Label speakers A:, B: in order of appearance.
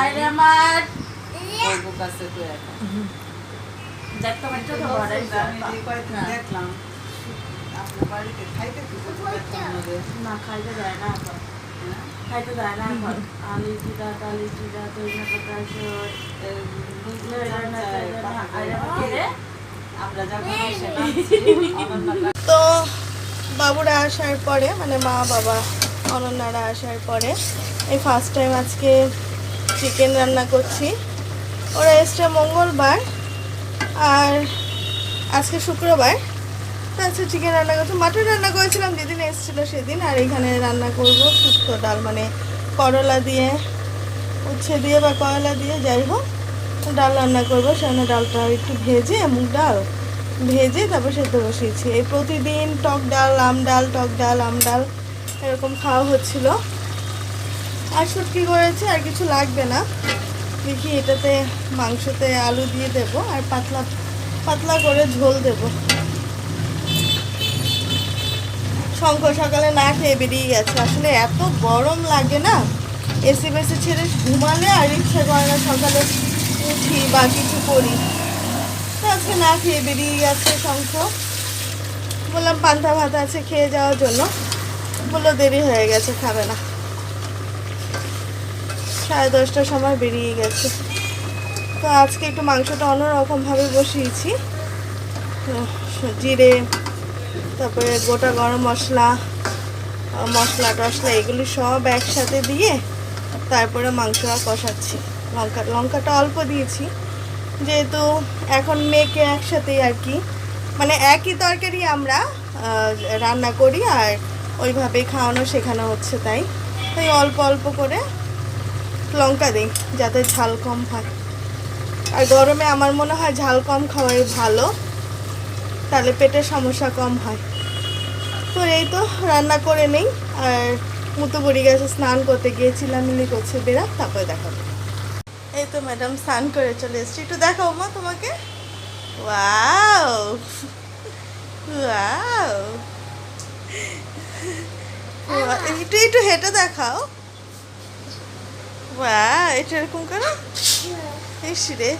A: আরে আমার
B: বলবো কাছে তো এখন
A: দেখ তো বাচ্চা তো বড়
B: আমি যে কয়েকদিন দেখলাম আপনার বাড়িতে খাইতে কিছু দেখলাম না যে
A: না খাইতে দেয় না এখন
B: হ্যাঁ?
A: খাইতে দেয় না এখন আলু জিরা ডালি জিরা ধনিয়া পাতা সর
B: এই বুঝলে আমরা যখন এসে নামছি অনন্যা
C: তো বাবুরা আসার পরে মানে মা বাবা অনন্যারা আসার পরে এই ফার্স্ট টাইম আজকে চিকেন রান্না করছি। ওরা এসছে মঙ্গলবার আর আজকে শুক্রবার, তো আজকে চিকেন রান্না করছি। মাটন রান্না করেছিলাম যেদিন এসেছিলো সেদিন, আর এখানে রান্না করব শুক্তো ডাল, মানে করলা দিয়ে উচ্ছে দিয়ে বা করলা দিয়ে যাই হোক ডাল রান্না করবো। সেখানে ডালটা একটু ভেজে, মুগ ডাল ভেজে তারপর সেদ্ধ বসিয়েছি। এই প্রতিদিন টক ডাল আম ডাল, টক ডাল আম ডাল এরকম খাওয়া হচ্ছিল। আর শুটকি করেছে, আর কিছু লাগবে না। দেখি এটাতে মাংসতে আলু দিয়ে দেব আর পাতলা পাতলা করে ঝোল দেব। শঙ্খ সকালে না খেয়ে বেরিয়ে গেছে। আসলে এত গরম লাগে না, এসি বেসি ছেড়ে ঘুমালে আর ইচ্ছা করে না সকালে উঠি বা কিছু করি। তো আজকে না খেয়ে বেরিয়ে গেছে শঙ্খ। বললাম পান্তা ভাত আছে খেয়ে যাওয়ার জন্য, বললো দেরি হয়ে গেছে খাবে না। 10:30টার সময় বেরিয়ে গেছে। তো আজকে একটু মাংসটা অন্যরকমভাবে বসিয়েছি। জিরে, তারপরে গোটা গরম মশলা মশলা টশলা এগুলি সব একসাথে দিয়ে তারপরে মাংসটা কষাচ্ছি। লঙ্কাটা অল্প দিয়েছি, যেহেতু এখন মেয়েকে একসাথেই আর কি, মানে একই তরকারি আমরা রান্না করি আর ওইভাবেই খাওয়ানো শেখানো হচ্ছে, তাই অল্প অল্প করে লঙ্কা দিই যাতে ঝাল কম হয়। আর গরমে আমার মনে হয় ঝাল কম খাওয়াই ভালো, তাহলে পেটের সমস্যা কম হয়। তো এই তো রান্না করে নেই। আর মুতো পড়ে গেছে, স্নান করতে গিয়েছিলাম, মিলি করছে বেড়া, তারপরে দেখাবো। এই তো ম্যাডাম স্নান করে চলে এসেছি, একটু দেখাও মা তোমাকে। ওয়াও ওয়াও, একটু একটু হেঁটে দেখাও। ওয়া এটা এরকম করো, ইস রে।